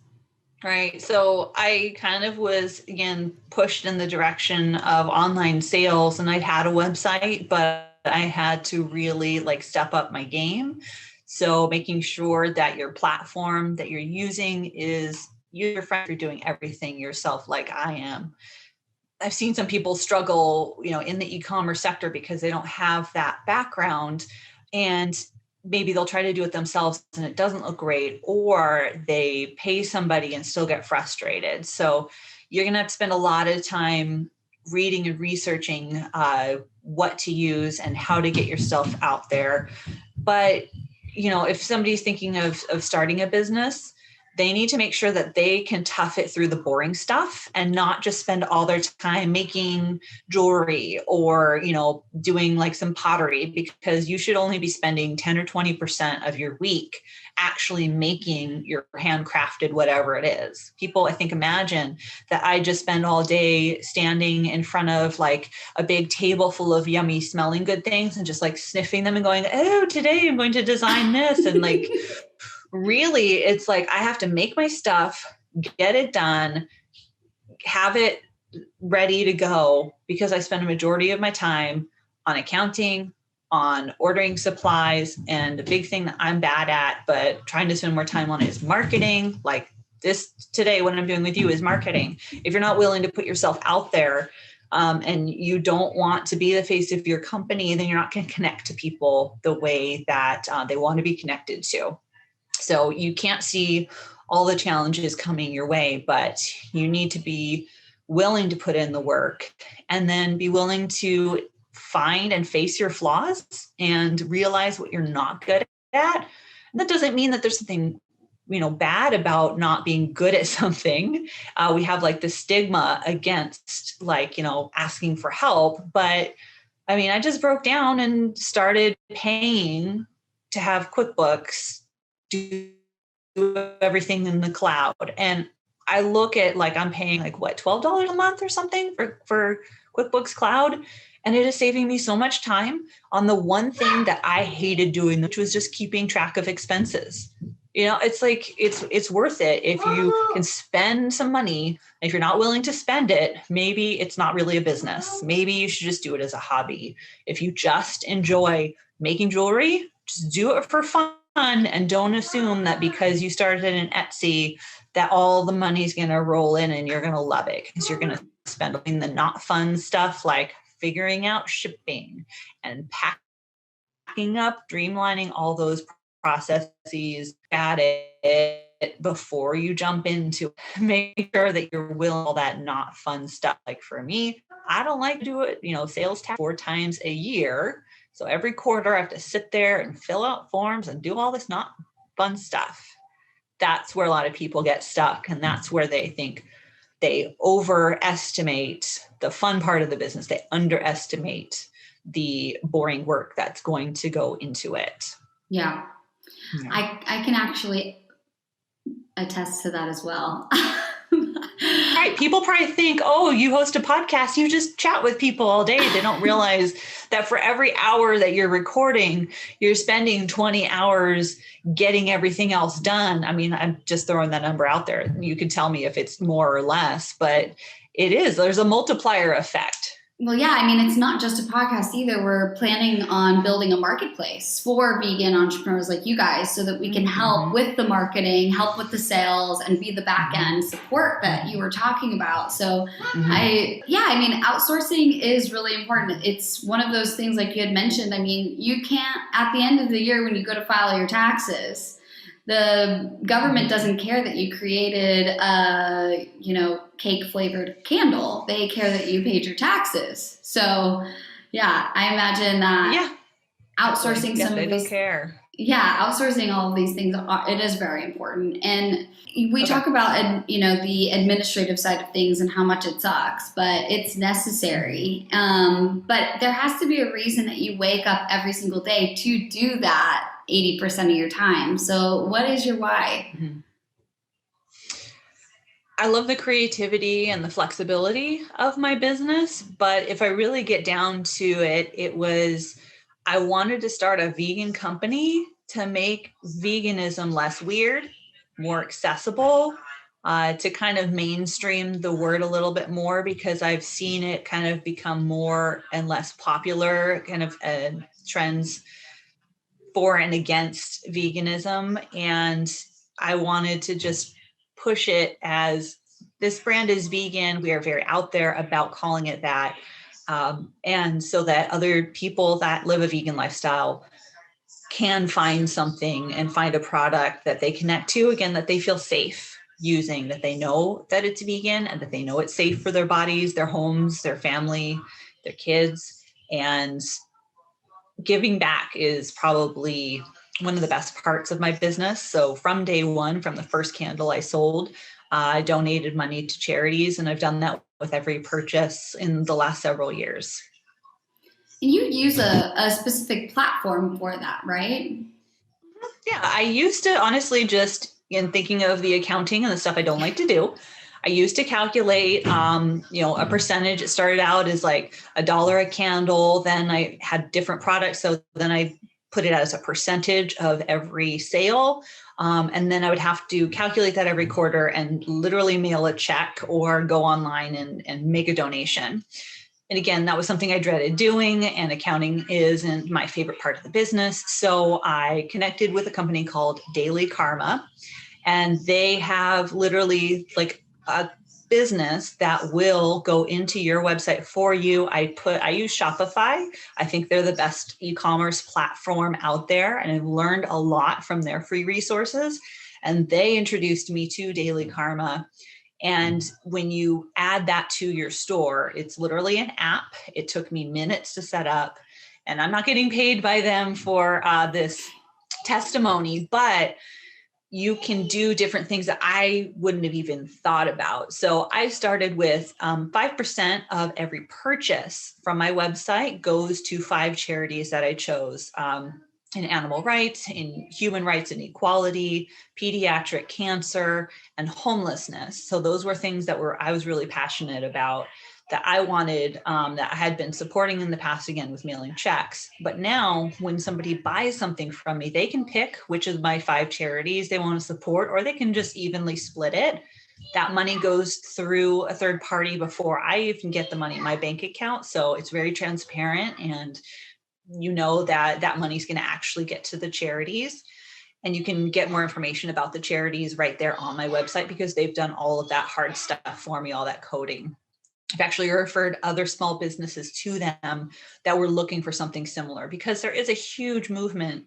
Right. So I kind of was, again, pushed in the direction of online sales, and I'd had a website, but I had to really step up my game. So making sure that your platform that you're using is user-friendly, you're doing everything yourself like I am. I've seen some people struggle, in the e-commerce sector because they don't have that background, and maybe they'll try to do it themselves and it doesn't look great, or they pay somebody and still get frustrated. So you're going to have to spend a lot of time reading and researching what to use and how to get yourself out there. But, if somebody's thinking of starting a business, they need to make sure that they can tough it through the boring stuff and not just spend all their time making jewelry or, doing some pottery, because you should only be spending 10 or 20% of your week actually making your handcrafted whatever it is. People, I think, imagine that I just spend all day standing in front of a big table full of yummy smelling good things and just sniffing them and going, oh, today I'm going to design this. And really, it's I have to make my stuff, get it done, have it ready to go, because I spend a majority of my time on accounting, on ordering supplies. And the big thing that I'm bad at, but trying to spend more time on, is marketing. This today, what I'm doing with you is marketing. If you're not willing to put yourself out there, and you don't want to be the face of your company, then you're not going to connect to people the way that they want to be connected to. So you can't see all the challenges coming your way, but you need to be willing to put in the work, and then be willing to find and face your flaws and realize what you're not good at. And that doesn't mean that there's something, bad about not being good at something. We have the stigma against asking for help. But I just broke down and started paying to have QuickBooks do everything in the cloud. And I look at I'm paying $12 a month or something for QuickBooks Cloud. And it is saving me so much time on the one thing that I hated doing, which was just keeping track of expenses. It's worth it if you can spend some money. If you're not willing to spend it, maybe it's not really a business. Maybe you should just do it as a hobby. If you just enjoy making jewelry, just do it for fun, and don't assume that because you started in Etsy that all the money's going to roll in and you're going to love it, because you're going to spend on the not fun stuff like figuring out shipping and packing up, streamlining all those processes at it before you jump into it. Make sure that you're willing all that not fun stuff. For me, I don't like to do it, sales tax 4 times a year. So every quarter I have to sit there and fill out forms and do all this not fun stuff. That's where a lot of people get stuck. And that's where they think they overestimate the fun part of the business. They underestimate the boring work that's going to go into it. Yeah. I can actually attest to that as well. Right. People probably think, oh, you host a podcast, you just chat with people all day. They don't realize that for every hour that you're recording, you're spending 20 hours getting everything else done. I'm just throwing that number out there. You can tell me if it's more or less, but it is. There's a multiplier effect. Well, yeah, I mean, it's not just a podcast either. We're planning on building a marketplace for vegan entrepreneurs like you guys so that we can help with the marketing, help with the sales, and be the back end support that you were talking about. So I mean, outsourcing is really important. It's one of those things like you had mentioned. I mean, you can't, at the end of the year when you go to file your taxes, the government doesn't care that you created a, cake flavored candle. They care that you paid your taxes. So, yeah, I imagine that outsourcing some of these. Care. Yeah, outsourcing all of these things, it is very important. And we talk about, the administrative side of things and how much it sucks, but it's necessary. But there has to be a reason that you wake up every single day to do that 80% of your time. So what is your why? I love the creativity and the flexibility of my business. But if I really get down to it, I wanted to start a vegan company to make veganism less weird, more accessible, to kind of mainstream the word a little bit more, because I've seen it kind of become more and less popular, kind of trends for and against veganism. And I wanted to just push it as this brand is vegan. We are very out there about calling it that. And so that other people that live a vegan lifestyle can find something and find a product that they connect to, again, that they feel safe using, that they know that it's vegan and that they know it's safe for their bodies, their homes, their family, their kids. And giving back is probably one of the best parts of my business. So from day one, from the first candle I sold, I donated money to charities, and I've done that with every purchase in the last several years. And you use a specific platform for that, right? Yeah, I used to honestly just, in thinking of the accounting and the stuff I don't like to do, I used to calculate, a percentage. It started out as like $1 a candle. Then I had different products. So then I put it as a percentage of every sale. And then I would have to calculate that every quarter and literally mail a check or go online and make a donation. And again, that was something I dreaded doing, and accounting isn't my favorite part of the business. So I connected with a company called Daily Karma, and they have literally like a business that will go into your website for you. I use Shopify. I think they're the best e-commerce platform out there, and I've learned a lot from their free resources. And they introduced me to Daily Karma. And when you add that to your store, it's literally an app. It took me minutes to set up, and I'm not getting paid by them for this testimony, but you can do different things that I wouldn't have even thought about. So I started with 5% of every purchase from my website goes to 5 charities that I chose. In animal rights, in human rights and equality, pediatric cancer, and homelessness. So those were things that I was really passionate about, that I wanted, that I had been supporting in the past, again, with mailing checks. But now when somebody buys something from me, they can pick which of my 5 charities they want to support, or they can just evenly split it. That money goes through a third party before I even get the money in my bank account. So it's very transparent, and you know that money is going to actually get to the charities. And you can get more information about the charities right there on my website, because they've done all of that hard stuff for me, all that coding. I've actually referred other small businesses to them that were looking for something similar, because there is a huge movement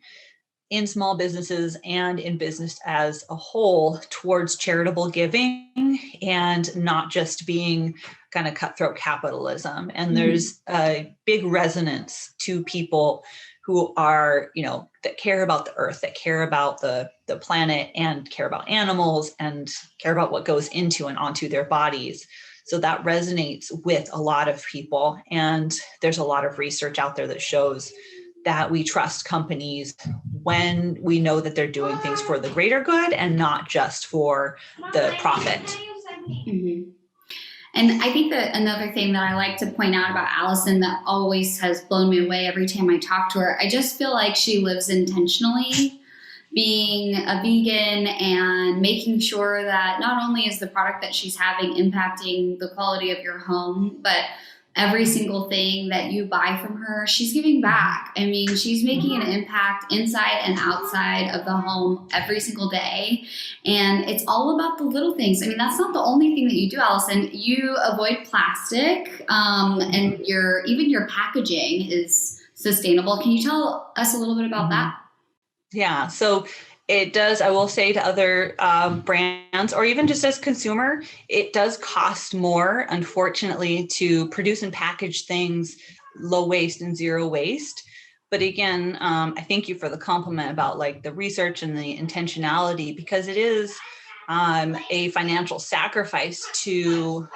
in small businesses and in business as a whole towards charitable giving, and not just being kind of cutthroat capitalism. And there's a big resonance to people who are, that care about the earth, that care about the planet, and care about animals, and care about what goes into and onto their bodies. So that resonates with a lot of people. And there's a lot of research out there that shows that we trust companies when we know that they're doing things for the greater good and not just for the profit. Mm-hmm. And I think that another thing that I like to point out about Allison that always has blown me away every time I talk to her, I just feel like she lives intentionally, being a vegan and making sure that not only is the product that she's having impacting the quality of your home, but every single thing that you buy from her, she's giving back. I mean, she's making an impact inside and outside of the home every single day. And it's all about the little things. I mean, that's not the only thing that you do, Allison. You avoid plastic, and even your packaging is sustainable. Can you tell us a little bit about that? Yeah. So it does, I will say to other brands, or even just as consumer, it does cost more, unfortunately, to produce and package things low waste and zero waste. But again, I thank you for the compliment about like the research and the intentionality, because it is a financial sacrifice to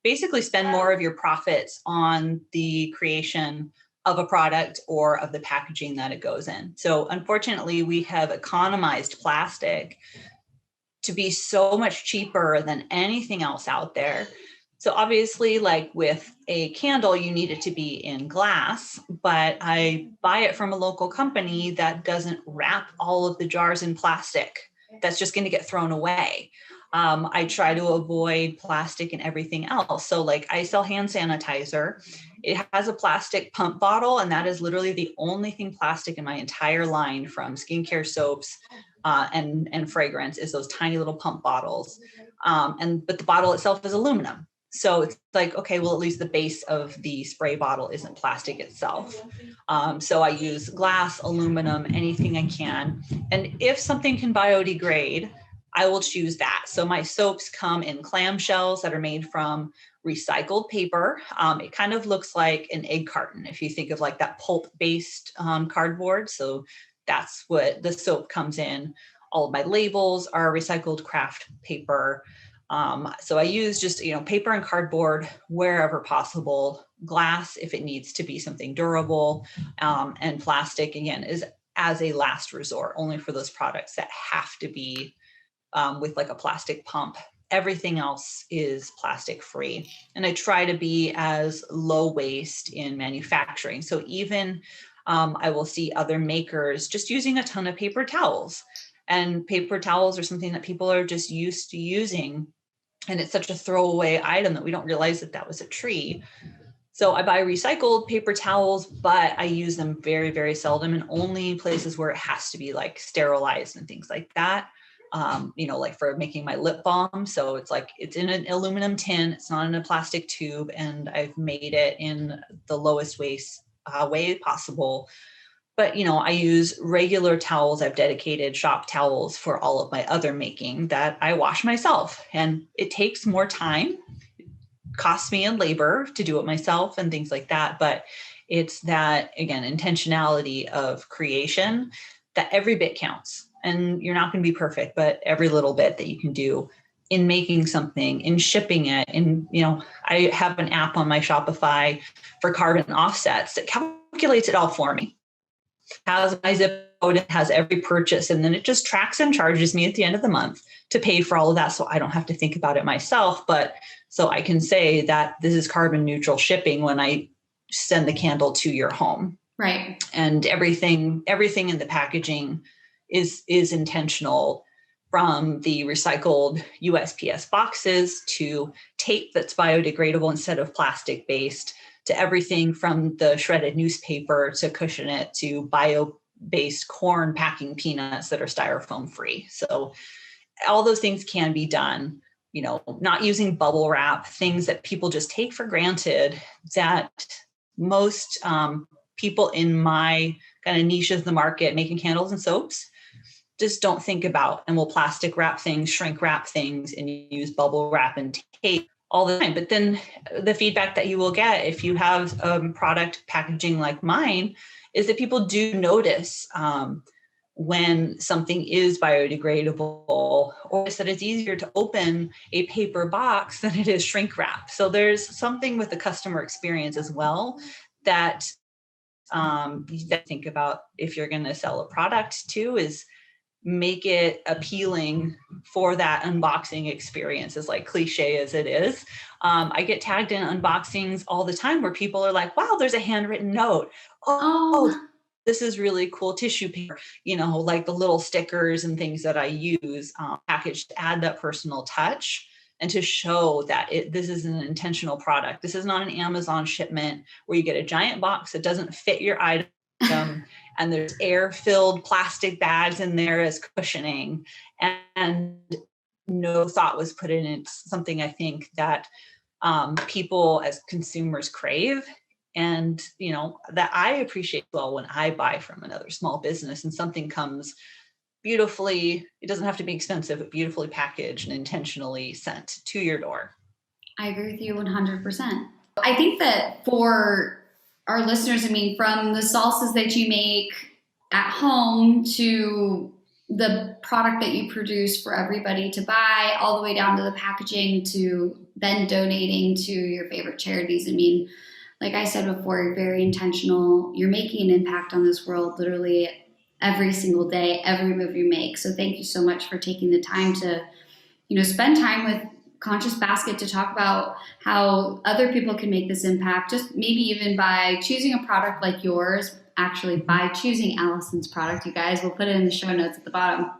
basically spend more of your profits on the creation of a product or of the packaging that it goes in. So unfortunately, we have economized plastic to be so much cheaper than anything else out there. So obviously, like with a candle, you need it to be in glass, but I buy it from a local company that doesn't wrap all of the jars in plastic. That's just going to get thrown away. I try to avoid plastic and everything else. So like I sell hand sanitizer. It has a plastic pump bottle, and that is literally the only thing plastic in my entire line, from skincare soaps and fragrance, is those tiny little pump bottles. But the bottle itself is aluminum. So it's like, okay, well, at least the base of the spray bottle isn't plastic itself. So I use glass, aluminum, anything I can. And if something can biodegrade, I will choose that. So my soaps come in clamshells that are made from recycled paper. It kind of looks like an egg carton, if you think of like that pulp-based cardboard. So that's what the soap comes in. All of my labels are recycled craft paper. So I use just, paper and cardboard wherever possible. Glass, if it needs to be something durable, and plastic, again, is as a last resort, only for those products that have to be with like a plastic pump. Everything else is plastic free. And I try to be as low waste in manufacturing. So even I will see other makers just using a ton of paper towels. And paper towels are something that people are just used to using. And it's such a throwaway item that we don't realize that that was a tree. So I buy recycled paper towels, but I use them very, very seldom, and only places where it has to be like sterilized and things like that. Like for making my lip balm. So it's like, it's in an aluminum tin, it's not in a plastic tube, and I've made it in the lowest waste way possible. But, I use regular towels. I've dedicated shop towels for all of my other making that I wash myself. And it takes more time, costs me in labor to do it myself and things like that. But it's that, again, intentionality of creation, that every bit counts. And you're not going to be perfect, but every little bit that you can do in making something, in shipping it. And, I have an app on my Shopify for carbon offsets that calculates it all for me. Has my zip code, it has every purchase, and then it just tracks and charges me at the end of the month to pay for all of that. So I don't have to think about it myself, but so I can say that this is carbon neutral shipping when I send the candle to your home. Right. And everything in the packaging is intentional, from the recycled USPS boxes to tape that's biodegradable instead of plastic based, to everything from the shredded newspaper to cushion it, to bio-based corn packing peanuts that are styrofoam free. So all those things can be done, not using bubble wrap, things that people just take for granted, that most people in my kind of niche of the market making candles and soaps just don't think about, and will plastic wrap things, shrink wrap things, and use bubble wrap and tape all the time. But then the feedback that you will get if you have product packaging like mine is that people do notice when something is biodegradable, or that it's easier to open a paper box than it is shrink wrap. So there's something with the customer experience as well that you think about if you're going to sell a product too, is make it appealing for that unboxing experience, as like cliche as it is. I get tagged in unboxings all the time where people are like, wow, there's a handwritten note. Oh, this is really cool tissue paper, like the little stickers and things that I use packaged to add that personal touch. and to show that this is an intentional product. This is not an Amazon shipment where you get a giant box that doesn't fit your item and there's air-filled plastic bags in there as cushioning, and no thought was put in it. It's something I think that people as consumers crave, and that I appreciate well when I buy from another small business and something comes beautifully, it doesn't have to be expensive, but beautifully packaged and intentionally sent to your door. I agree with you 100%. I think that for our listeners, I mean, from the salsas that you make at home to the product that you produce for everybody to buy, all the way down to the packaging to then donating to your favorite charities. I mean, like I said before, you're very intentional. You're making an impact on this world literally every single day, every move you make. So thank you so much for taking the time to, spend time with Conscious Basket to talk about how other people can make this impact, just maybe even by choosing a product like yours, actually by choosing Allison's product, you guys. We'll put it in the show notes at the bottom.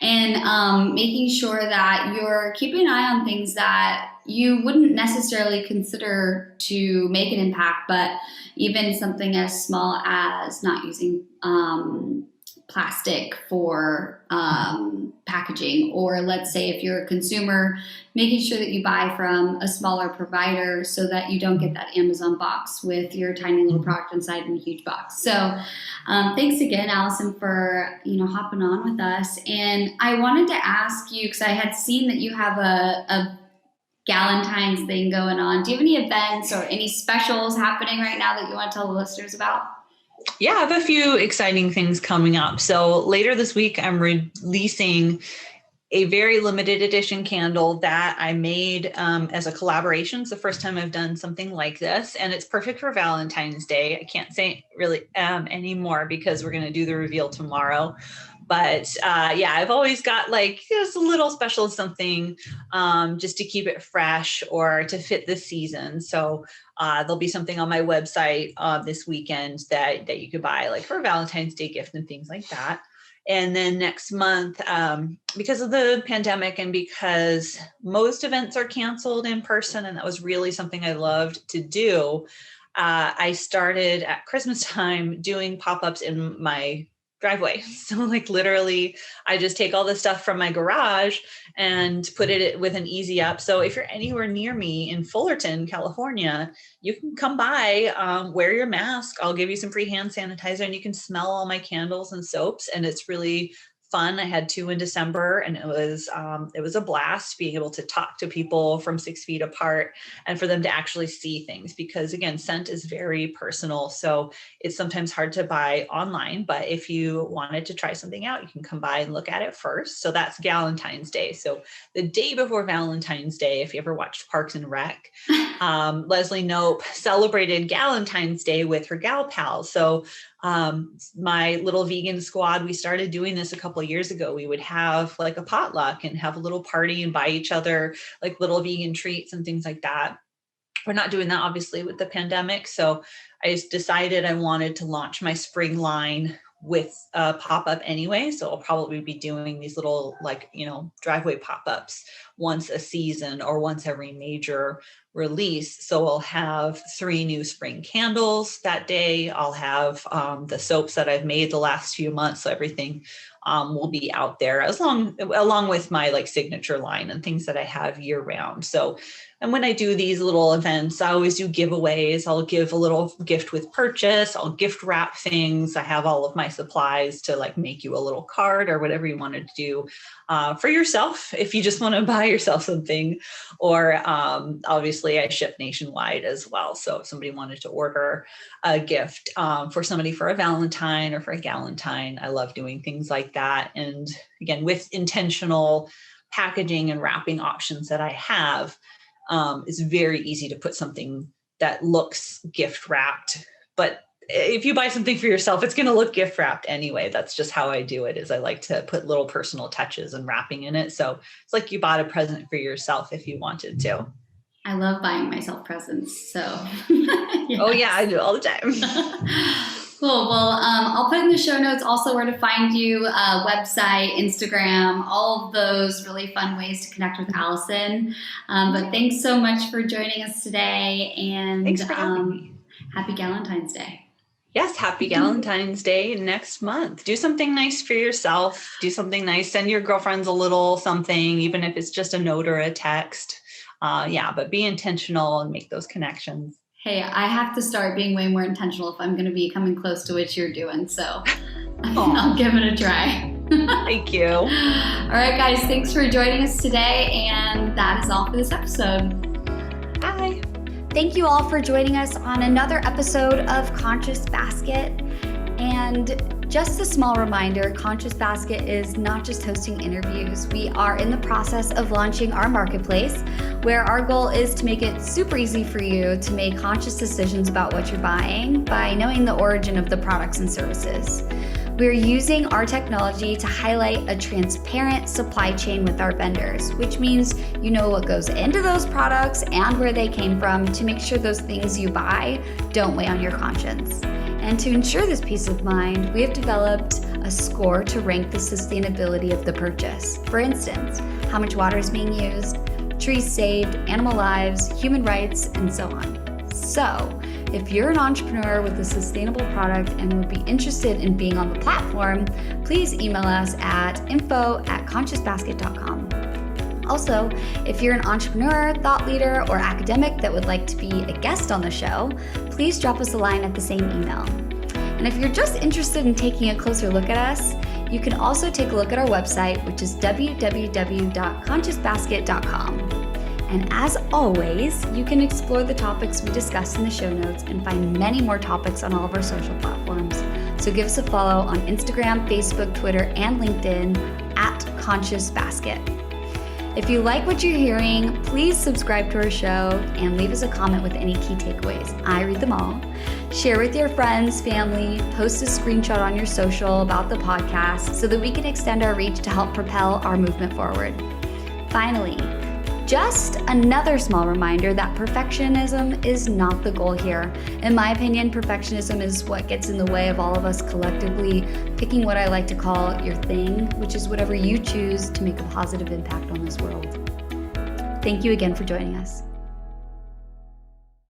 And making sure that you're keeping an eye on things that you wouldn't necessarily consider to make an impact, but even something as small as not using plastic for packaging, or let's say if you're a consumer, making sure that you buy from a smaller provider so that you don't get that Amazon box with your tiny little product inside in a huge box. So thanks again, Allison, for hopping on with us. And I wanted to ask you, because I had seen that you have a Galentine's thing going on. Do you have any events or any specials happening right now that you want to tell the listeners about? Yeah, I have a few exciting things coming up. So later this week, I'm releasing a very limited edition candle that I made as a collaboration. It's the first time I've done something like this, and it's perfect for Valentine's Day. I can't say really anymore because we're going to do the reveal tomorrow. But I've always got just a little special something just to keep it fresh or to fit the season. So there'll be something on my website this weekend that you could buy for a Valentine's Day gift and things like that. And then next month, because of the pandemic and because most events are canceled in person, and that was really something I loved to do, I started at Christmas time doing pop-ups in my driveway. So literally I just take all the stuff from my garage and put it with an easy up. So if you're anywhere near me in Fullerton, California, you can come by, wear your mask. I'll give you some free hand sanitizer and you can smell all my candles and soaps. And it's really fun. I had 2 in December, and it was a blast being able to talk to people from 6 feet apart and for them to actually see things, because again, scent is very personal. So it's sometimes hard to buy online, but if you wanted to try something out, you can come by and look at it first. So that's Galentine's Day. So the day before Valentine's Day, if you ever watched Parks and Rec, Leslie Knope celebrated Galentine's Day with her gal pals. So my little vegan squad, we started doing this a couple of years ago. We would have a potluck and have a little party and buy each other little vegan treats and things like that. We're not doing that obviously with the pandemic. So I just decided I wanted to launch my spring line with a pop-up anyway. So I'll probably be doing these little driveway pop-ups once a season or once every major release. So I'll have 3 new spring candles that day. I'll have the soaps that I've made the last few months. So everything will be out there along with my signature line and things that I have year round. So, and when I do these little events, I always do giveaways. I'll give a little gift with purchase. I'll gift wrap things. I have all of my supplies to make you a little card or whatever you wanted to do for yourself. If you just want to buy yourself something, or obviously I ship nationwide as well. So if somebody wanted to order a gift for somebody for a Valentine or for a Galentine, I love doing things like that. And again, with intentional packaging and wrapping options that I have, it's very easy to put something that looks gift wrapped, but if you buy something for yourself, it's going to look gift wrapped anyway. That's just how I do it, is I like to put little personal touches and wrapping in it. So it's like you bought a present for yourself if you wanted to. I love buying myself presents. So Oh yeah, I do all the time. Cool. Well, I'll put in the show notes also where to find you, website, Instagram, all of those really fun ways to connect with Allison. But thanks so much for joining us today, and Thanks for having me. Happy Galentine's Day. Yes, happy Galentine's Day next month. Do something nice for yourself. Do something nice. Send your girlfriends a little something, even if it's just a note or a text. But be intentional and make those connections. Hey, I have to start being way more intentional if I'm going to be coming close to what you're doing. So I'll give it a try. Thank you. All right, guys, thanks for joining us today. And that is all for this episode. Bye. Thank you all for joining us on another episode of Conscious Basket. And just a small reminder, Conscious Basket is not just hosting interviews. We are in the process of launching our marketplace, where our goal is to make it super easy for you to make conscious decisions about what you're buying by knowing the origin of the products and services. We're using our technology to highlight a transparent supply chain with our vendors, which means you know what goes into those products and where they came from to make sure those things you buy don't weigh on your conscience. And to ensure this peace of mind, we have developed a score to rank the sustainability of the purchase. For instance, how much water is being used, trees saved, animal lives, human rights, and so on. So, if you're an entrepreneur with a sustainable product and would be interested in being on the platform, please email us at info@consciousbasket.com. Also, if you're an entrepreneur, thought leader, or academic that would like to be a guest on the show, please drop us a line at the same email. And if you're just interested in taking a closer look at us, you can also take a look at our website, which is www.consciousbasket.com. And as always, you can explore the topics we discussed in the show notes and find many more topics on all of our social platforms. So give us a follow on Instagram, Facebook, Twitter, and LinkedIn @ConsciousBasket. If you like what you're hearing, please subscribe to our show and leave us a comment with any key takeaways. I read them all. Share with your friends, family, post a screenshot on your social about the podcast so that we can extend our reach to help propel our movement forward. Finally, just another small reminder that perfectionism is not the goal here. In my opinion, perfectionism is what gets in the way of all of us collectively picking what I like to call your thing, which is whatever you choose to make a positive impact on this world. Thank you again for joining us.